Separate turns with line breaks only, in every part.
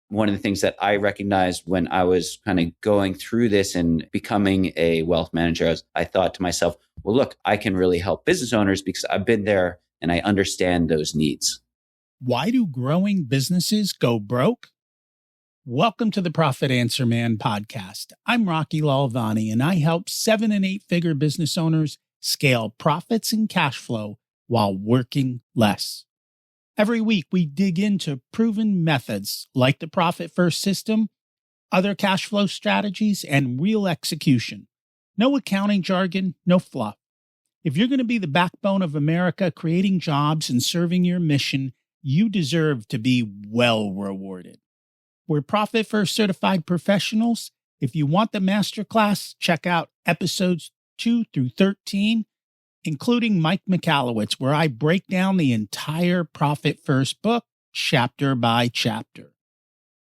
one of the things that I recognized when I was kind of going through this and becoming a wealth manager, I thought to myself, well, look, I can really help business owners because I've been there and I understand those needs.
Why do growing businesses go broke? Welcome to the Profit Answer Man podcast. I'm Rocky Lalvani, and I help 7- and 8-figure business owners scale profits and cash flow while working less. Every week, we dig into proven methods like the Profit First system, other cash flow strategies, and real execution. No accounting jargon, no fluff. If you're going to be the backbone of America, creating jobs and serving your mission, you deserve to be well rewarded. We're Profit First certified professionals. If you want the masterclass, check out episodes 2 through 13, including Mike Michalowicz, where I break down the entire Profit First book, chapter by chapter.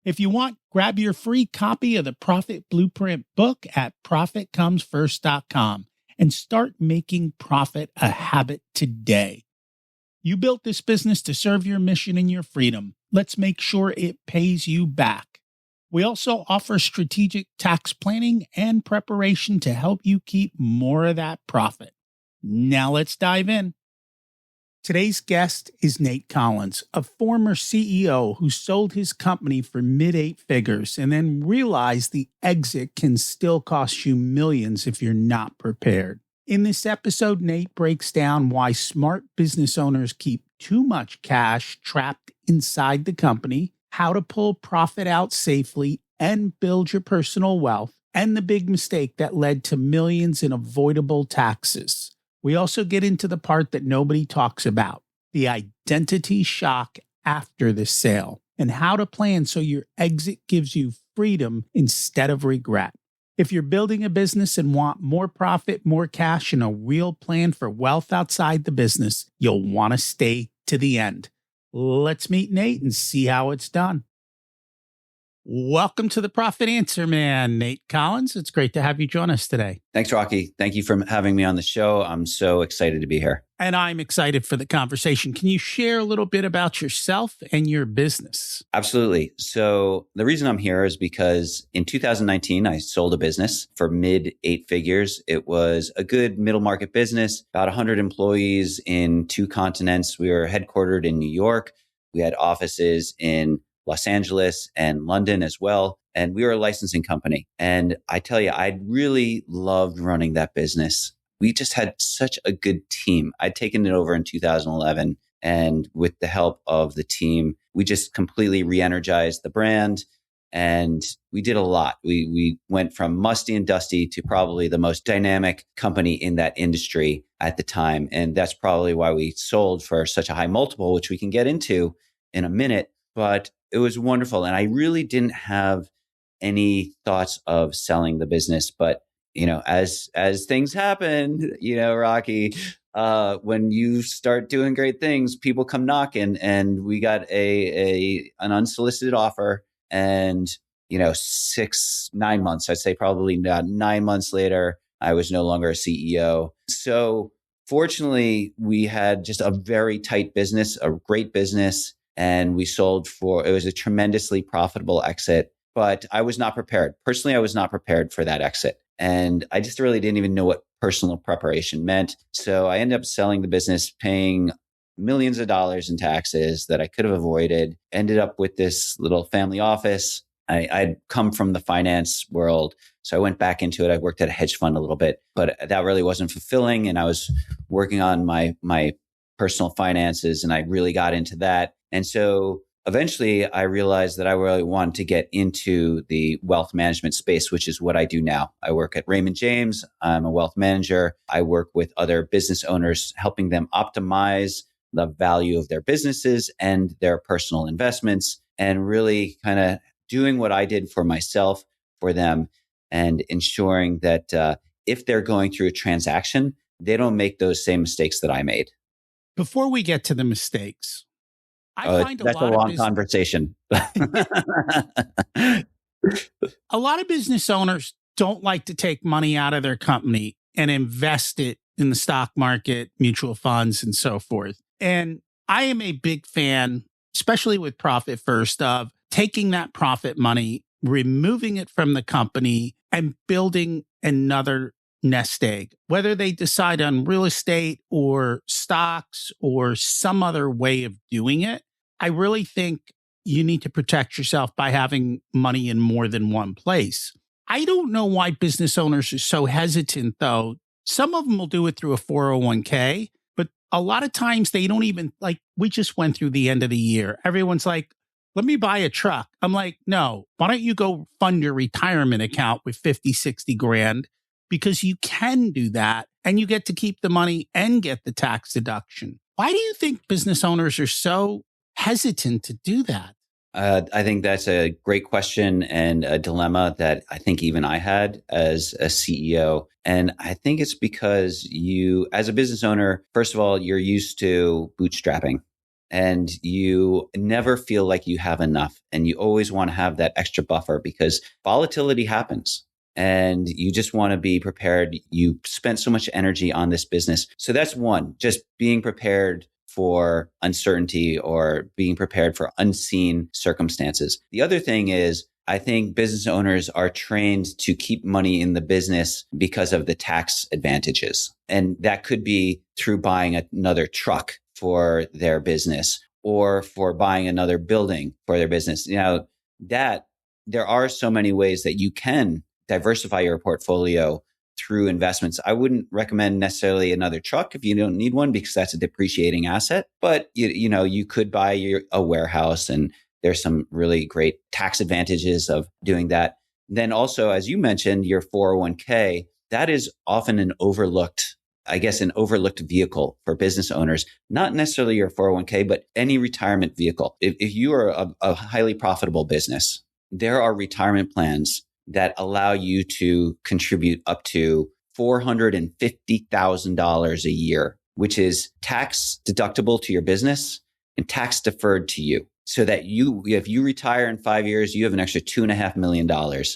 If you want, grab your free copy of the Profit Blueprint book at profitcomesfirst.com and start making profit a habit today. You built this business to serve your mission and your freedom. Let's make sure it pays you back. We also offer strategic tax planning and preparation to help you keep more of that profit. Now let's dive in. Today's guest is Nate Collins, a former CEO who sold his company for mid-8 figures and then realized the exit can still cost you millions if you're not prepared. In this episode, Nate breaks down why smart business owners keep too much cash trapped inside the company, how to pull profit out safely and build your personal wealth, and the big mistake that led to millions in avoidable taxes. We also get into the part that nobody talks about, the identity shock after the sale, and how to plan so your exit gives you freedom instead of regret. If you're building a business and want more profit, more cash, and a real plan for wealth outside the business, you'll want to stay to the end. Let's meet Nate and see how it's done. Welcome to the Profit Answer Man, Nate Collins. It's great to have you join us today.
Thanks, Rocky. Thank you for having me on the show. I'm so excited to be here.
And I'm excited for the conversation. Can you share a little bit about yourself and your business?
Absolutely. So the reason I'm here is because in 2019, I sold a business for mid-8 figures. It was a good middle market business, about 100 employees in 2 continents. We were headquartered in New York. We had offices in Los Angeles and London as well. And we were a licensing company. And I tell you, I really loved running that business. We just had such a good team. I'd taken it over in 2011. And with the help of the team, we just completely re-energized the brand. And we did a lot. We went from musty and dusty to probably the most dynamic company in that industry at the time. And that's probably why we sold for such a high multiple, which we can get into in a minute. But it was wonderful. And I really didn't have any thoughts of selling the business. But, as things happen, Rocky, when you start doing great things, people come knocking, and we got an unsolicited offer. And, 9 months, I'd say probably 9 months later, I was no longer a CEO. So fortunately, we had just a very tight business, a great business. And we sold it was a tremendously profitable exit, but I was not prepared. Personally, I was not prepared for that exit. And I just really didn't even know what personal preparation meant. So I ended up selling the business, paying millions of dollars in taxes that I could have avoided, ended up with this little family office. I'd come from the finance world. So I went back into it. I worked at a hedge fund a little bit, but that really wasn't fulfilling. And I was working on my personal finances, and I really got into that. And so eventually I realized that I really wanted to get into the wealth management space, which is what I do now. I work at Raymond James. I'm a wealth manager. I work with other business owners, helping them optimize the value of their businesses and their personal investments, and really kind of doing what I did for myself, for them, and ensuring that if they're going through a transaction, they don't make those same mistakes that I made.
Before we get to the mistakes,
that's a long conversation.
A lot of business owners don't like to take money out of their company and invest it in the stock market, mutual funds, and so forth. And I am a big fan, especially with Profit First, of taking that profit money, removing it from the company, and building another nest egg, whether they decide on real estate or stocks or some other way of doing it. I really think you need to protect yourself by having money in more than one place. I don't know why business owners are so hesitant, though. Some of them will do it through a 401k, but a lot of times they don't even, like, we just went through the end of the year. Everyone's like, let me buy a truck. I'm like, no, why don't you go fund your retirement account with 50, 60 grand? Because you can do that and you get to keep the money and get the tax deduction. Why do you think business owners are so hesitant to do that?
I think that's a great question and a dilemma that I think even I had as a CEO. And I think it's because you, as a business owner, first of all, you're used to bootstrapping and you never feel like you have enough. And you always want to have that extra buffer because volatility happens. And you just want to be prepared. You spent so much energy on this business. So that's one, just being prepared for uncertainty or being prepared for unseen circumstances. The other thing is, I think business owners are trained to keep money in the business because of the tax advantages. And that could be through buying another truck for their business or for buying another building for their business. Now, that there are so many ways that you can diversify your portfolio through investments. I wouldn't recommend necessarily another truck if you don't need one because that's a depreciating asset. But you could buy a warehouse, and there's some really great tax advantages of doing that. Then also, as you mentioned, your 401k, that is often an overlooked vehicle for business owners. Not necessarily your 401k, but any retirement vehicle. If you are a highly profitable business, there are retirement plans that allow you to contribute up to $450,000 a year, which is tax deductible to your business and tax deferred to you. So that if you retire in 5 years, you have an extra $2.5 million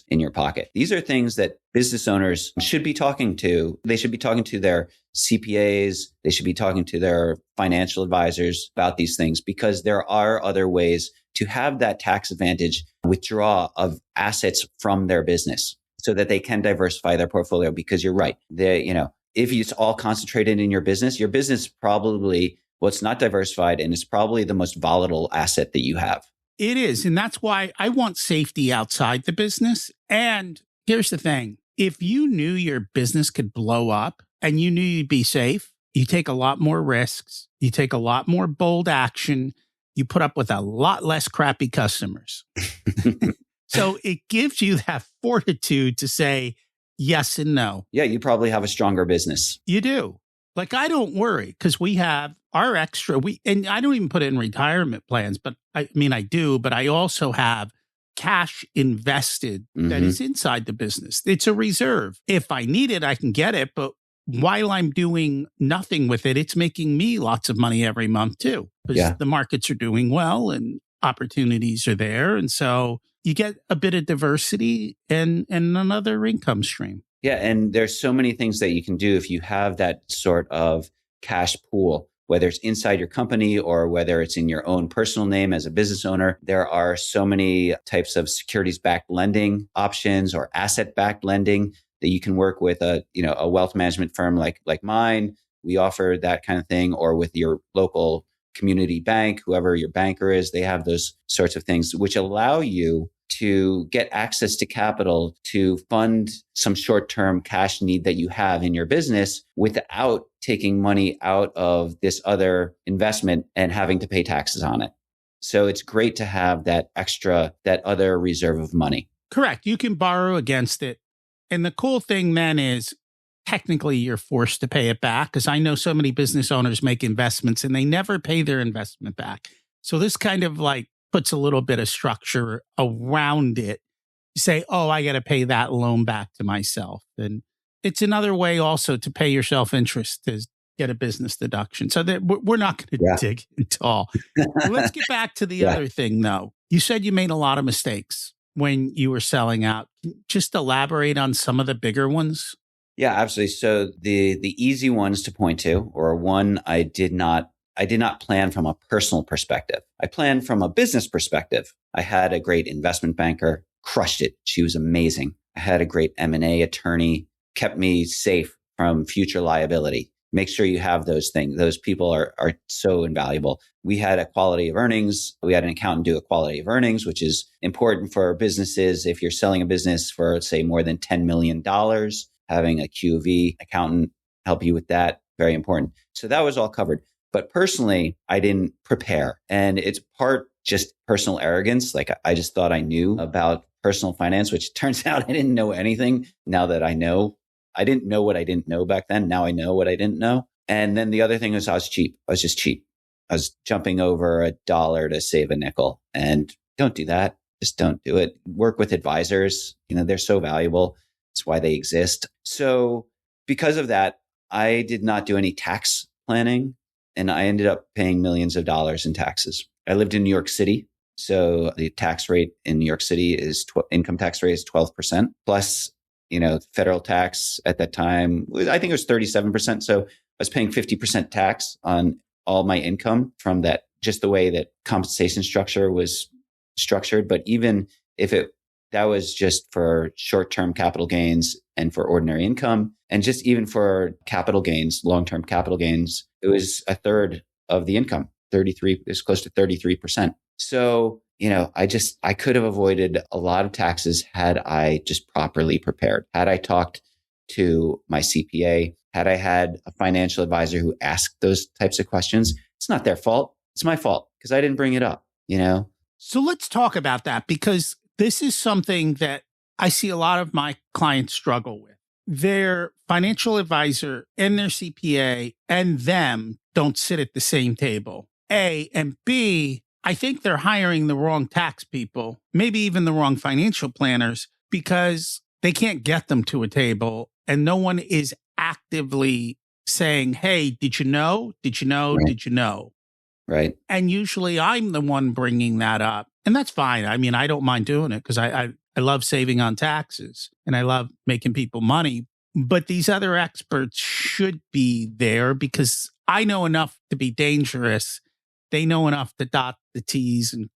in your pocket. These are things that business owners should be talking to. They should be talking to their CPAs. They should be talking to their financial advisors about these things because there are other ways to have that tax advantage withdraw of assets from their business so that they can diversify their portfolio. Because you're right. If it's all concentrated in your business probably, it's not diversified and it's probably the most volatile asset that you have.
It is. And that's why I want safety outside the business. And here's the thing. If you knew your business could blow up and you knew you'd be safe, you take a lot more risks. You take a lot more bold action. You put up with a lot less crappy customers. So it gives you that fortitude to say yes and no.
Yeah, you probably have a stronger business.
You do. Like, I don't worry because we have our extra, and I don't even put it in retirement plans, but I do, but I also have cash invested that is inside the business. It's a reserve. If I need it, I can get it. But while I'm doing nothing with it, it's making me lots of money every month too, because the markets are doing well and opportunities are there. And so you get a bit of diversity and another income stream.
Yeah. And there's so many things that you can do if you have that sort of cash pool, whether it's inside your company or whether it's in your own personal name as a business owner. There are so many types of securities-backed lending options or asset-backed lending that you can work with a wealth management firm like mine. We offer that kind of thing, or with your local community bank, whoever your banker is, they have those sorts of things which allow you to get access to capital to fund some short-term cash need that you have in your business without taking money out of this other investment and having to pay taxes on it. So it's great to have that other reserve of money.
Correct. You can borrow against it. And the cool thing then is technically you're forced to pay it back, because I know so many business owners make investments and they never pay their investment back. So this kind of like puts a little bit of structure around it. You say, oh, I got to pay that loan back to myself. And it's another way also to pay yourself interest to get a business deduction. So that we're not going to dig into all. Let's get back to the other thing, though. You said you made a lot of mistakes when you were selling out. Just elaborate on some of the bigger ones.
Yeah, absolutely. So the easy ones to point to, or one I did not I did not plan from a personal perspective. I planned from a business perspective. I had a great investment banker, crushed it. She was amazing. I had a great M&A attorney, kept me safe from future liability. Make sure you have those things. Those people are so invaluable. We had a quality of earnings. We had an accountant do a quality of earnings, which is important for businesses. If you're selling a business for, say, more than $10 million, having a QV accountant help you with that, very important. So that was all covered. But personally, I didn't prepare. And it's part just personal arrogance. Like I just thought I knew about personal finance, which turns out I didn't know anything. Now that I know, I didn't know what I didn't know back then. Now I know what I didn't know. And then the other thing is I was cheap. I was just cheap. I was jumping over $1 to save a nickel. And don't do that. Just don't do it. Work with advisors. They're so valuable. That's why they exist. So because of that, I did not do any tax planning. And I ended up paying millions of dollars in taxes. I lived in New York City. So the tax rate in New York City is income tax rate is 12%. Plus, federal tax at that time, I think it was 37%. So I was paying 50% tax on all my income from that, just the way that compensation structure was structured. But even if that was just for short-term capital gains and for ordinary income, and just even for capital gains, long-term capital gains, it was a third of the income, it was close to 33%. So, I could have avoided a lot of taxes had I just properly prepared. Had I talked to my CPA, had I had a financial advisor who asked those types of questions, it's not their fault. It's my fault because I didn't bring it up,
So let's talk about that, because this is something that I see a lot of my clients struggle with. Their financial advisor and their CPA and them don't sit at the same table. A, and B, I think they're hiring the wrong tax people, maybe even the wrong financial planners, because they can't get them to a table and no one is actively saying, hey, did you know? Did you know?
Right.
Did you know?
Right.
And usually I'm the one bringing that up. And that's fine. I mean, I don't mind doing it because I love saving on taxes and I love making people money. But these other experts should be there because I know enough to be dangerous. They know enough to dot the T's and,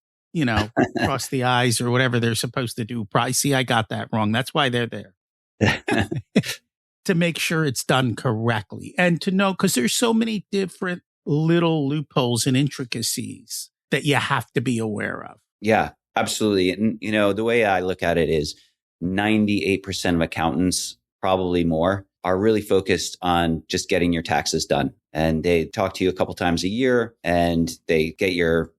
cross the I's or whatever they're supposed to do. See, I got that wrong. That's why they're there. To make sure it's done correctly and to know, because there's so many different little loopholes and intricacies that you have to be aware of.
Yeah, absolutely. And, the way I look at it is 98% of accountants, probably more, are really focused on just getting your taxes done. And they talk to you a couple times a year and they get your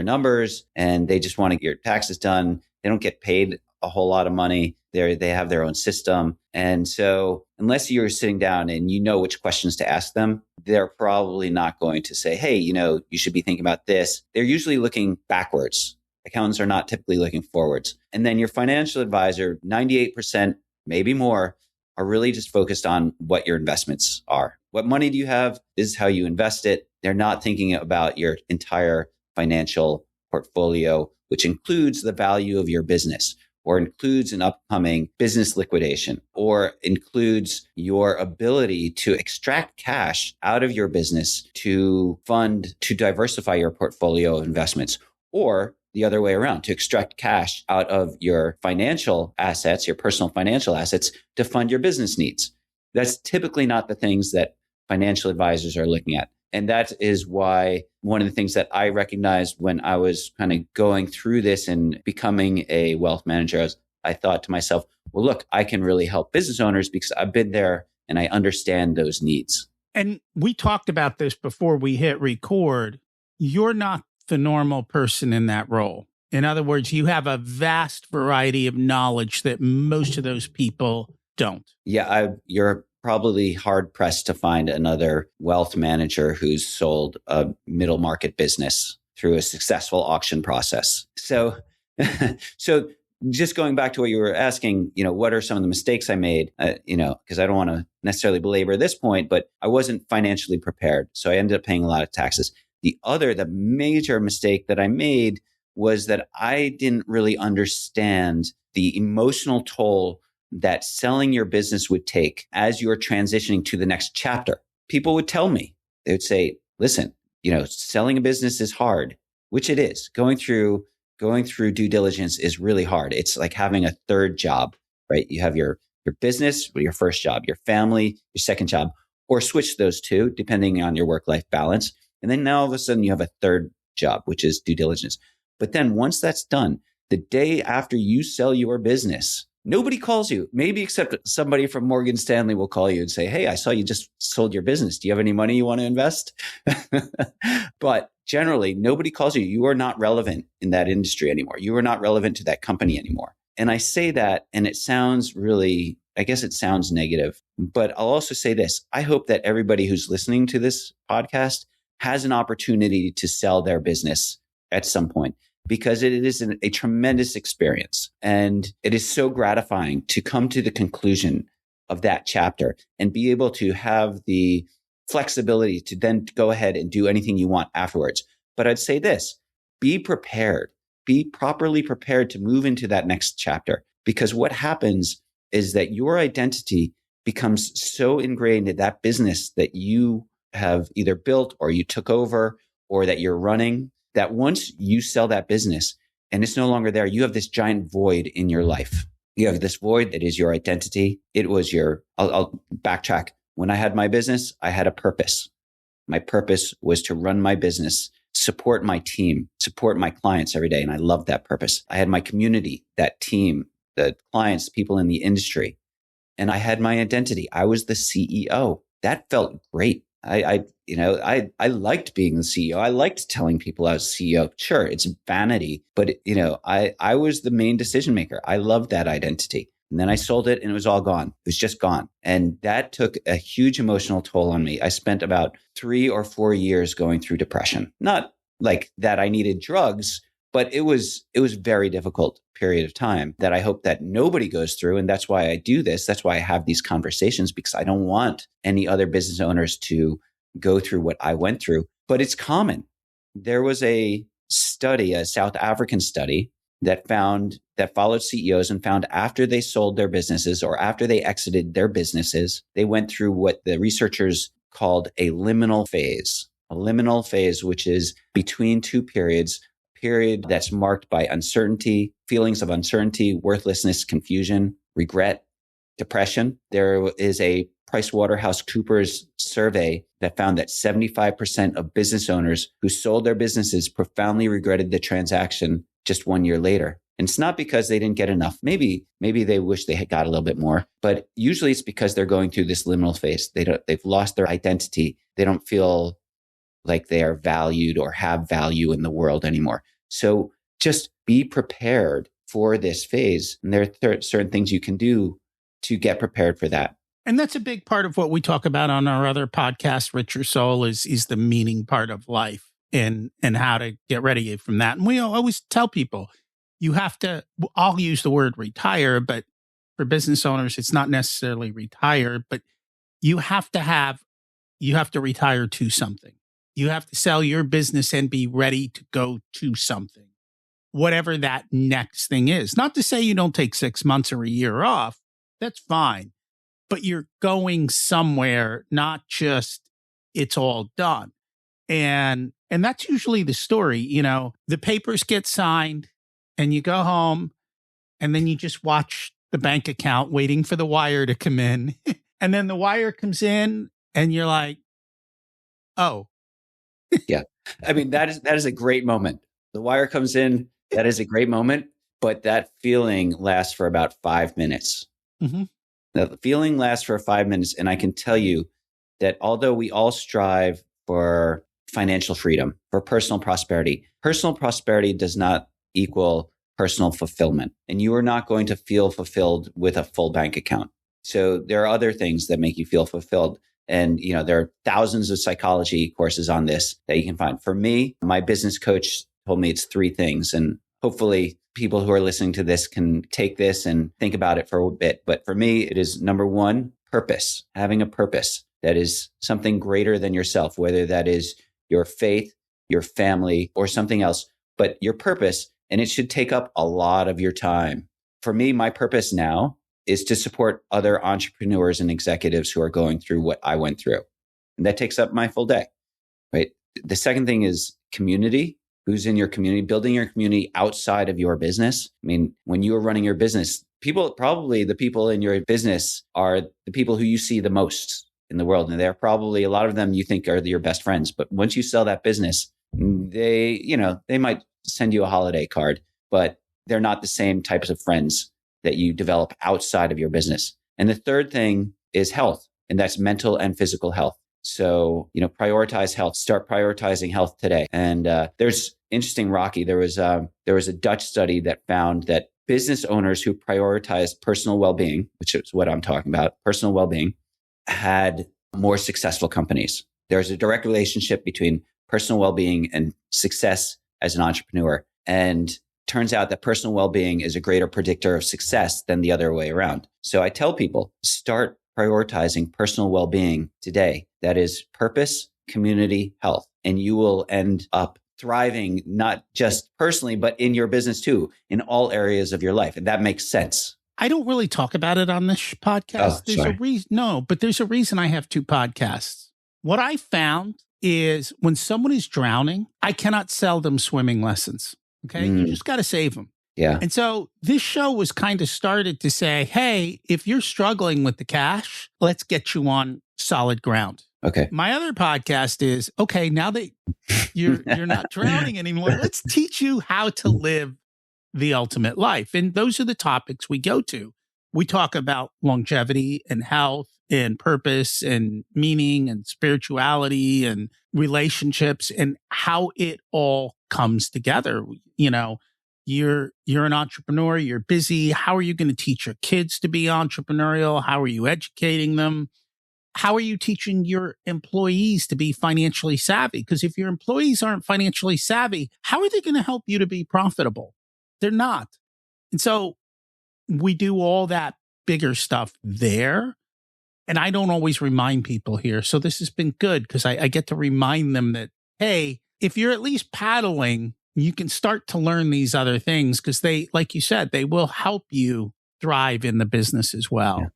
numbers and they just want to get your taxes done. They don't get paid a whole lot of money. They have their own system. And so unless you're sitting down and you know which questions to ask them, they're probably not going to say, hey, you should be thinking about this. They're usually looking backwards. Accountants are not typically looking forwards. And then your financial advisor, 98%, maybe more, are really just focused on what your investments are. What money do you have? This is how you invest it. They're not thinking about your entire financial portfolio, which includes the value of your business, or includes an upcoming business liquidation, or includes your ability to extract cash out of your business to diversify your portfolio of investments, or the other way around, to extract cash out of your financial assets, your personal financial assets, to fund your business needs. That's typically not the things that financial advisors are looking at. And that is why one of the things that I recognized when I was kind of going through this and becoming a wealth manager, I thought to myself, well, look, I can really help business owners because I've been there and I understand those needs.
And we talked about this before we hit record. You're not the normal person in that role. In other words, you have a vast variety of knowledge that most of those people don't.
Yeah, you're probably hard pressed to find another wealth manager who's sold a middle market business through a successful auction process. So just going back to what you were asking, what are some of the mistakes I made? Because I don't want to necessarily belabor this point, but I wasn't financially prepared. So I ended up paying a lot of taxes. The major mistake that I made was that I didn't really understand the emotional toll that selling your business would take as you're transitioning to the next chapter. People would tell me, they would say, listen, selling a business is hard, which it is. Going through due diligence is really hard. It's like having a third job, right? You have your business, your first job, your family, your second job, or switch those two depending on your work-life balance. And then now all of a sudden you have a third job, which is due diligence. But then once that's done, the day after you sell your business, nobody calls you, maybe except somebody from Morgan Stanley will call you and say, hey, I saw you just sold your business. Do you have any money you want to invest? But generally, nobody calls you. You are not relevant in that industry anymore. You are not relevant to that company anymore. And I say that, and it sounds really, I guess it sounds negative, but I'll also say this. I hope that everybody who's listening to this podcast has an opportunity to sell their business at some point, because it is a tremendous experience. And it is so gratifying to come to the conclusion of that chapter and be able to have the flexibility to then go ahead and do anything you want afterwards. But I'd say this, be prepared, be properly prepared to move into that next chapter, because what happens is that your identity becomes so ingrained in that business that you have either built or you took over or that you're running, that once you sell that business and it's no longer there, you have this giant void in your life. You have this void that is your identity. It was I'll backtrack. When I had my business, I had a purpose. My purpose was to run my business, support my team, support my clients every day. And I loved that purpose. I had my community, that team, the clients, people in the industry. And I had my identity. I was the CEO. That felt great. I liked being the CEO. I liked telling people I was CEO. Sure, it's vanity, but I was the main decision maker. I loved that identity. And then I sold it and it was all gone. It was just gone. And that took a huge emotional toll on me. I spent about 3 or 4 years going through depression. Not like that I needed drugs, but it was very difficult period of time that I hope that nobody goes through. And that's why I do this. That's why I have these conversations, because I don't want any other business owners to go through what I went through. But it's common. There was a study, a South African study that followed CEOs and found after they sold their businesses or after they exited their businesses, they went through what the researchers called a liminal phase. A liminal phase, which is between two periods, period that's marked by uncertainty, feelings of uncertainty, worthlessness, confusion, regret, depression. There is a PricewaterhouseCoopers survey that found that 75% of business owners who sold their businesses profoundly regretted the transaction just 1 year later. And it's not because they didn't get enough. Maybe they wish they had got a little bit more, but usually it's because they're going through this liminal phase. They've lost their identity. They don't feel like they are valued or have value in the world anymore. So just be prepared for this phase. And there are certain things you can do to get prepared for that.
And that's a big part of what we talk about on our other podcast, Rich Your Soul, is the meaning part of life and how to get ready from that. And we always tell people, you have to, I'll use the word retire, but for business owners, it's not necessarily retire, but you have to retire to something. You have to sell your business and be ready to go to something, whatever that next thing is. Not to say you don't take 6 months or a year off. That's fine. But you're going somewhere, not just it's all done. And that's usually the story. The papers get signed and you go home and then you just watch the bank account waiting for the wire to come in. And then the wire comes in and you're like, oh.
Yeah. I mean, that is a great moment. The wire comes in. That is a great moment, but that feeling lasts for about 5 minutes.
Mm-hmm.
The feeling lasts for 5 minutes. And I can tell you that although we all strive for financial freedom, for personal prosperity does not equal personal fulfillment. And you are not going to feel fulfilled with a full bank account. So there are other things that make you feel fulfilled. And, there are thousands of psychology courses on this that you can find. For me, my business coach told me it's 3 things. And hopefully people who are listening to this can take this and think about it for a bit. But for me, it is number 1, purpose, having a purpose that is something greater than yourself, whether that is your faith, your family, or something else, but your purpose. And it should take up a lot of your time. For me, my purpose now is to support other entrepreneurs and executives who are going through what I went through. And that takes up my full day, right? The second thing is community. Who's in your community, building your community outside of your business. I mean, when you are running your business, probably the people in your business are the people who you see the most in the world. And they're probably, a lot of them you think are your best friends. But once you sell that business, they might send you a holiday card, but they're not the same types of friends that you develop outside of your business. And the third thing is health, and that's mental and physical health. So, prioritize health, start prioritizing health today. And there's interesting, Rocky, there was a Dutch study that found that business owners who prioritized personal well-being, which is what I'm talking about, personal well-being, had more successful companies. There's a direct relationship between personal well-being and success as an entrepreneur. And turns out that personal well-being is a greater predictor of success than the other way around. So I tell people, start prioritizing personal well-being today. That is purpose, community, health. And you will end up thriving, not just personally, but in your business too, in all areas of your life. And that makes sense.
I don't really talk about it on this podcast.
There's a
reason. No, but there's a reason I have two podcasts. What I found is when someone is drowning, I cannot sell them swimming lessons. Okay. You just got to save them.
Yeah.
And so this show was kind of started to say, hey, if you're struggling with the cash, let's get you on solid ground.
Okay.
My other podcast is, okay, now that you're not drowning anymore, let's teach you how to live the ultimate life. And those are the topics we go to. We talk about longevity and health and purpose and meaning and spirituality and relationships and how it all comes together. You're an entrepreneur, you're busy. How are you going to teach your kids to be entrepreneurial? How are you educating them? How are you teaching your employees to be financially savvy? Because if your employees aren't financially savvy, how are they going to help you to be profitable? They're not. And so we do all that bigger stuff there. And I don't always remind people here. So this has been good because I get to remind them that, hey, if you're at least paddling, you can start to learn these other things because they, like you said, they will help you thrive in the business as well.
Yeah.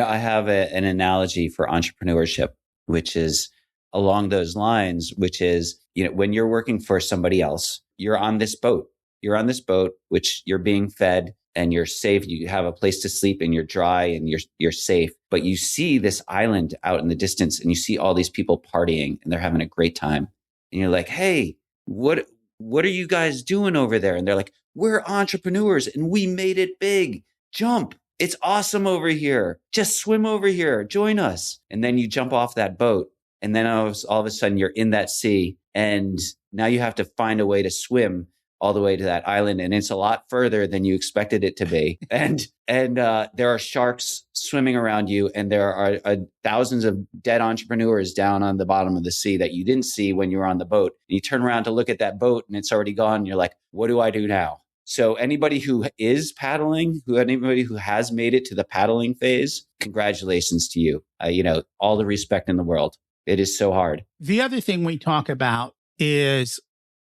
I have an analogy for entrepreneurship, which is along those lines, which is, when you're working for somebody else, you're on this boat. You're on this boat, which you're being fed and you're safe. You have a place to sleep and you're dry and you're safe. But you see this island out in the distance and you see all these people partying and they're having a great time. And you're like, hey, what are you guys doing over there? And they're like, we're entrepreneurs and we made it big. Jump. It's awesome over here. Just swim over here. Join us. And then you jump off that boat. And then all of a sudden you're in that sea. And now you have to find a way to swim all the way to that island. And it's a lot further than you expected it to be. And there are sharks swimming around you. And there are thousands of dead entrepreneurs down on the bottom of the sea that you didn't see when you were on the boat. And you turn around to look at that boat and it's already gone. And you're like, what do I do now? So anybody who is paddling, anybody who has made it to the paddling phase, congratulations to you. All the respect in the world. It is so hard.
The other thing we talk about is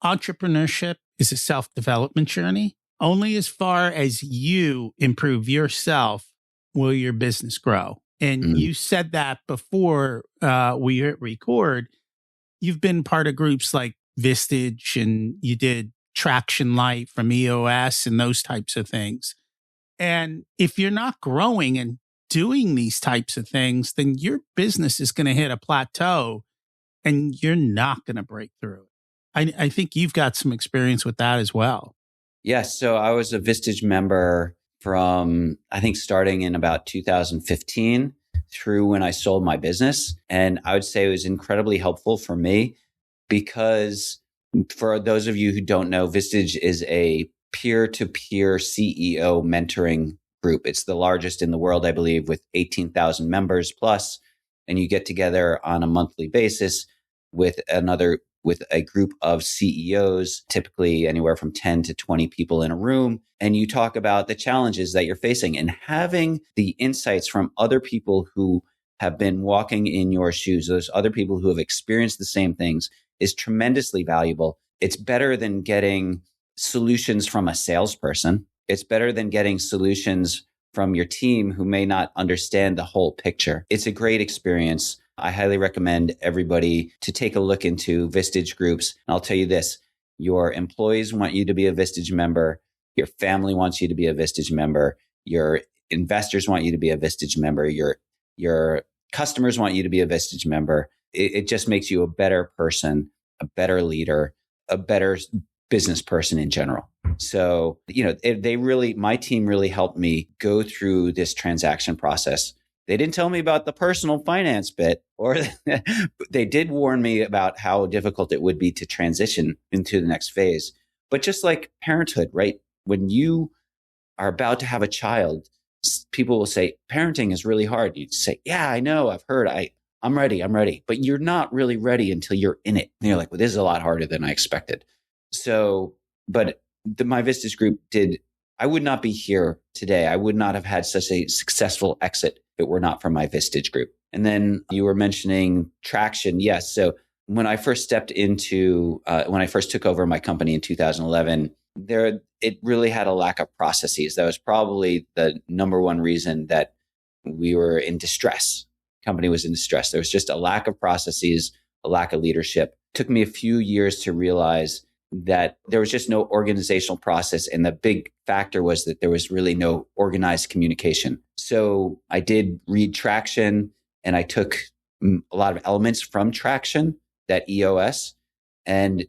entrepreneurship is a self-development journey. Only as far as you improve yourself will your business grow. And you said that before we hit record. You've been part of groups like Vistage and you did Traction Light from EOS and those types of things. And if you're not growing and doing these types of things, then your business is going to hit a plateau and you're not going to break through it. I think you've got some experience with that as well.
Yes. So I was a Vistage member from, I think, starting in about 2015 through when I sold my business. And I would say it was incredibly helpful for me because for those of you who don't know, Vistage is a peer-to-peer CEO mentoring group. It's the largest in the world, I believe, with 18,000 members plus. And you get together on a monthly basis with a group of CEOs, typically anywhere from 10 to 20 people in a room. And you talk about the challenges that you're facing and having the insights from other people who have been walking in your shoes, those other people who have experienced the same things is tremendously valuable. It's better than getting solutions from a salesperson. It's better than getting solutions from your team who may not understand the whole picture. It's a great experience. I highly recommend everybody to take a look into Vistage groups. And I'll tell you this, your employees want you to be a Vistage member. Your family wants you to be a Vistage member. Your investors want you to be a Vistage member. Your customers want you to be a Vistage member. It just makes you a better person, a better leader, a better business person in general. So, my team really helped me go through this transaction process. They didn't tell me about the personal finance bit, or they did warn me about how difficult it would be to transition into the next phase. But just like parenthood, right? When you are about to have a child, people will say, parenting is really hard. You say, yeah, I know, I've heard, I'm ready. But you're not really ready until you're in it. And you're like, well, this is a lot harder than I expected. So, but my Vistage group I would not be here today. I would not have had such a successful exit if it were not for my Vistage group. And then you were mentioning traction. Yes. So when I first took over my company in 2011, it really had a lack of processes. That was probably the number one reason that we were in distress. Company was in distress. There was just a lack of processes, a lack of leadership. It took me a few years to realize that there was just no organizational process. And the big factor was that there was really no organized communication. So I did read Traction, and I took a lot of elements from Traction, that EOS, and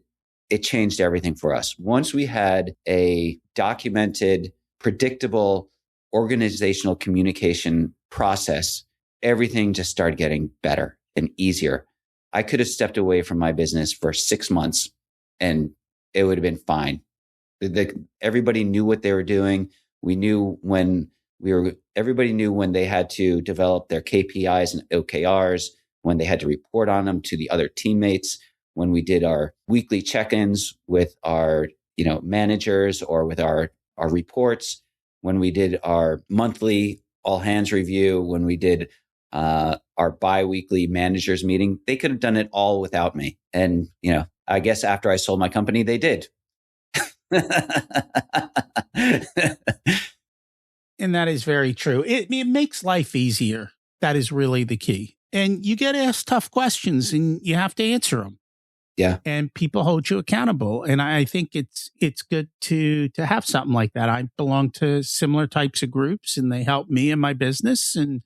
it changed everything for us. Once we had a documented, predictable organizational communication process, everything just started getting better and easier. I could have stepped away from my business for 6 months and it would have been fine. Everybody knew what they were doing. Everybody knew when they had to develop their KPIs and OKRs, when they had to report on them to the other teammates, when we did our weekly check-ins with our, managers or with our reports, when we did our monthly all hands review, when we did our bi-weekly managers meeting. They could have done it all without me. And, I guess after I sold my company, they did.
And that is very true. It makes life easier. That is really the key. And you get asked tough questions and you have to answer them.
Yeah.
And people hold you accountable. And I think it's good to have something like that. I belong to similar types of groups and they help me in my business. And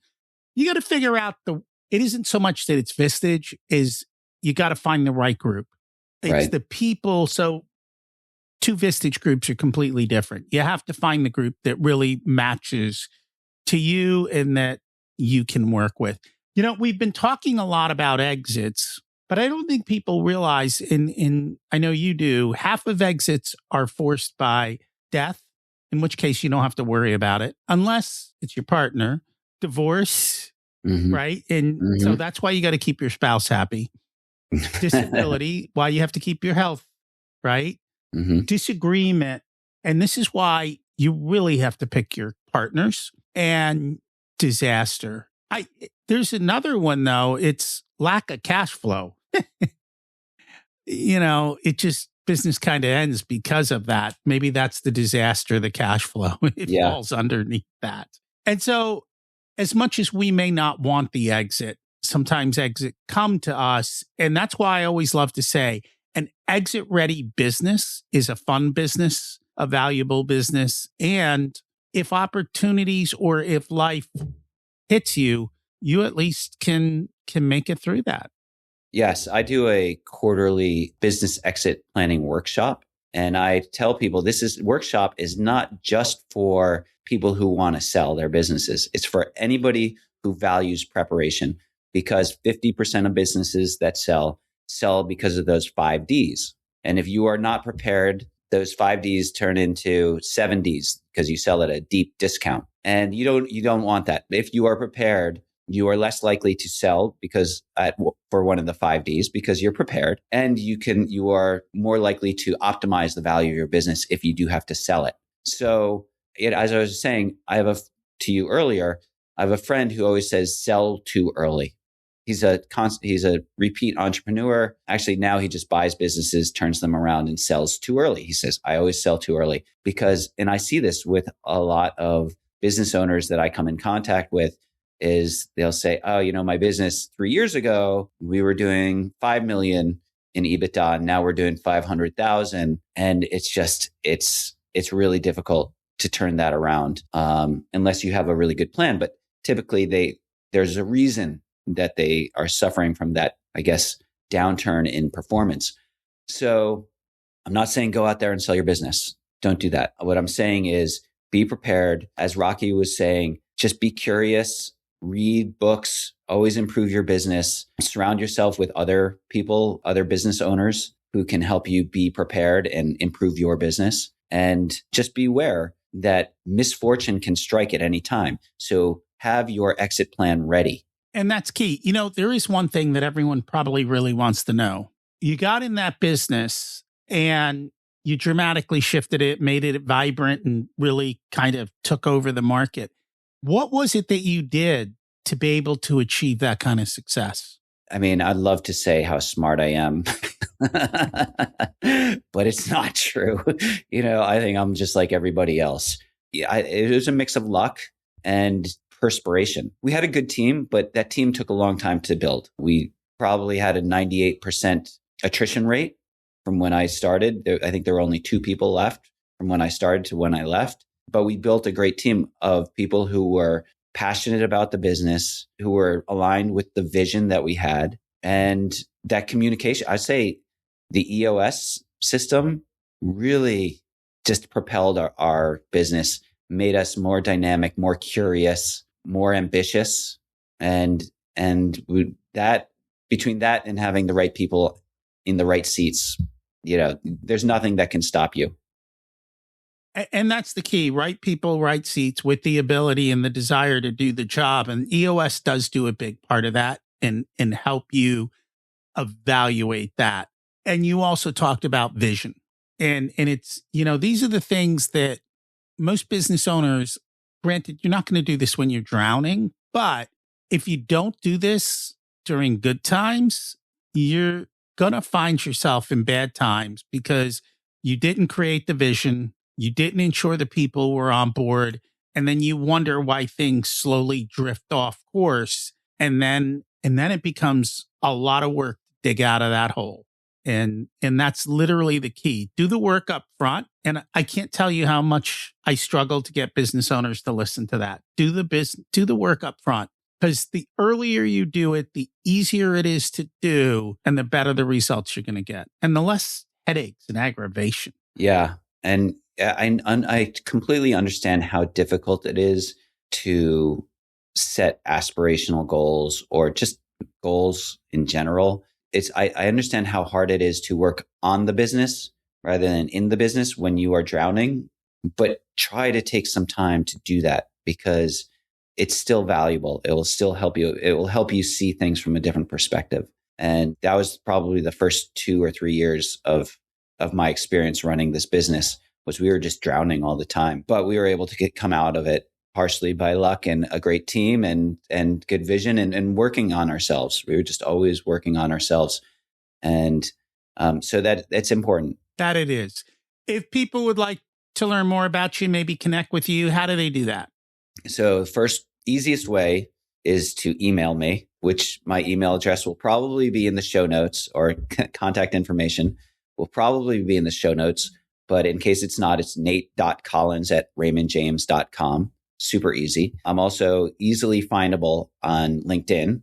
you got to figure out it isn't so much that it's Vistage, is you got to find the right group. It's
right.
The people. So two Vistage groups are completely different. You have to find the group that really matches to you and that you can work with. We've been talking a lot about exits, but I don't think people realize, I know you do, half of exits are forced by death, in which case you don't have to worry about it unless it's your partner, divorce, right? And so that's why you got to keep your spouse happy. Disability, why you have to keep your health, right? Disagreement. And this is why you really have to pick your partners. And disaster. There's another one though. It's lack of cash flow. Business kind of ends because of that. Maybe that's the disaster, the cash flow. It falls underneath that. And so as much as we may not want the exit, sometimes exit come to us. And that's why I always love to say an exit ready business is a fun business, a valuable business. And if opportunities or if life hits you, you at least can make it through that.
Yes, I do a quarterly business exit planning workshop. And I tell people workshop is not just for people who want to sell their businesses. It's for anybody who values preparation, because 50% of businesses that sell because of those 5 Ds. And if you are not prepared, those 5 Ds turn into 7 Ds because you sell at a deep discount. And you don't want that. If you are prepared, you are less likely to sell for one of the 5 Ds because you're prepared, and you are more likely to optimize the value of your business if you do have to sell it. So as I was saying, to you earlier, I have a friend who always says, sell too early. He's a repeat entrepreneur. Actually, now he just buys businesses, turns them around and sells too early. He says, I always sell too early and I see this with a lot of business owners that I come in contact with. is they'll say, oh, my business 3 years ago, we were doing 5 million in EBITDA, and now we're doing 500,000. And it's really difficult to turn that around unless you have a really good plan. But typically there's a reason that they are suffering from that, I guess, downturn in performance. So I'm not saying go out there and sell your business. Don't do that. What I'm saying is be prepared. As Rocky was saying, just be curious, read books, always improve your business, surround yourself with other people, other business owners who can help you be prepared and improve your business. And just beware that misfortune can strike at any time. So have your exit plan ready.
And that's key. There is one thing that everyone probably really wants to know. You got in that business and you dramatically shifted it, made it vibrant, and really kind of took over the market. What was it that you did to be able to achieve that kind of success?
I mean, I'd love to say how smart I am, but it's not true. I think I'm just like everybody else. It was a mix of luck and perspiration. We had a good team, but that team took a long time to build. We probably had a 98% attrition rate from when I started. I think there were only 2 people left from when I started to when I left. But we built a great team of people who were passionate about the business, who were aligned with the vision that we had. And that communication, I'd say the EOS system really just propelled our business, made us more dynamic, more curious, more ambitious. And between that and having the right people in the right seats, there's nothing that can stop you.
And that's the key, right people, right seats with the ability and the desire to do the job. And EOS does do a big part of that and help you evaluate that. And you also talked about vision. And it's, these are the things that most business owners, granted, you're not going to do this when you're drowning, but if you don't do this during good times, you're going to find yourself in bad times because you didn't create the vision. You didn't ensure the people were on board. And then you wonder why things slowly drift off course. And then it becomes a lot of work to dig out of that hole. And that's literally the key. Do the work up front. And I can't tell you how much I struggle to get business owners to listen to that. Do the work up front. Because the earlier you do it, the easier it is to do and the better the results you're going to get. And the less headaches and aggravation.
Yeah. And I completely understand how difficult it is to set aspirational goals or just goals in general. I understand how hard it is to work on the business rather than in the business when you are drowning, but try to take some time to do that because it's still valuable. It will still help you. It will help you see things from a different perspective. And that was probably the first 2 or 3 years of my experience running this business. Was we were just drowning all the time, but we were able to come out of it partially by luck and a great team and good vision and working on ourselves. We were just always working on ourselves. And so that's important.
That it is. If people would like to learn more about you, maybe connect with you, how do they do that?
So the first easiest way is to email me, which my email address will probably be in the show notes, or contact information will probably be in the show notes. But in case it's not, it's nate.collins@raymondjames.com. Super easy. I'm also easily findable on LinkedIn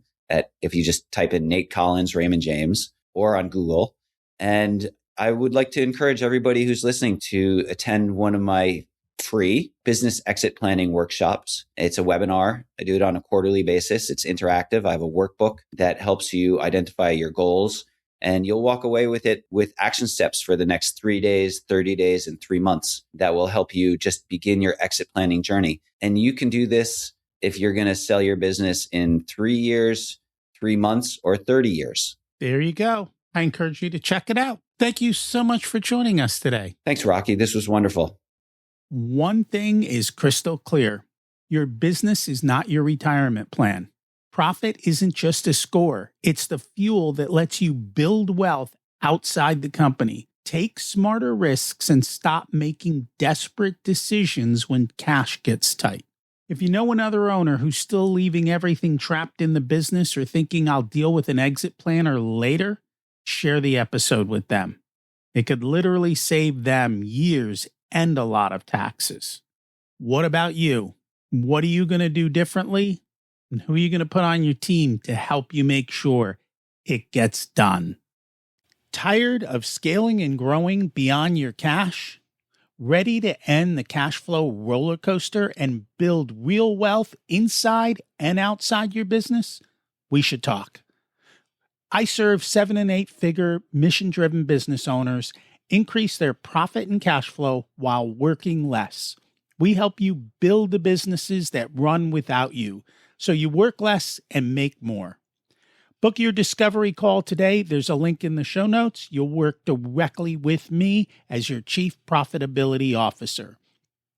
if you just type in Nate Collins, Raymond James, or on Google. And I would like to encourage everybody who's listening to attend one of my free business exit planning workshops. It's a webinar. I do it on a quarterly basis. It's interactive. I have a workbook that helps you identify your goals. And you'll walk away with it with action steps for the next 3 days, 30 days, and 3 months that will help you just begin your exit planning journey. And you can do this if you're going to sell your business in 3 years, 3 months, or 30 years.
There you go. I encourage you to check it out. Thank you so much for joining us today.
Thanks, Rocky. This was wonderful.
One thing is crystal clear. Your business is not your retirement plan. Profit isn't just a score. It's the fuel that lets you build wealth outside the company. Take smarter risks and stop making desperate decisions when cash gets tight. If you know another owner who's still leaving everything trapped in the business or thinking I'll deal with an exit planner later, share the episode with them. It could literally save them years and a lot of taxes. What about you? What are you going to do differently? And who are you going to put on your team to help you make sure it gets done? Tired of scaling and growing beyond your cash? Ready to end the cash flow roller coaster and build real wealth inside and outside your business? We should talk. I serve 7 and 8 figure mission-driven business owners increase their profit and cash flow while working less. We help you build the businesses that run without you, so you work less and make more. Book your discovery call today. There's a link in the show notes. You'll work directly with me as your Chief Profitability Officer.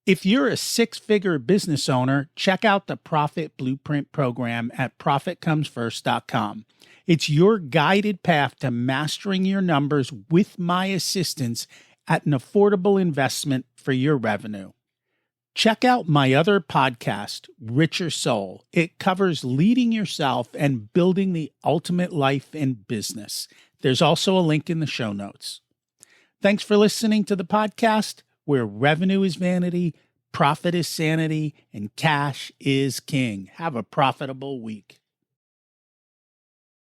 If you're a 6-figure business owner, check out the Profit Blueprint program at profitcomesfirst.com. It's your guided path to mastering your numbers with my assistance at an affordable investment for your revenue. Check out my other podcast, Richer Soul. It covers leading yourself and building the ultimate life and business. There's also a link in the show notes. Thanks for listening to the podcast, where revenue is vanity, profit is sanity, and cash is king. Have a profitable week.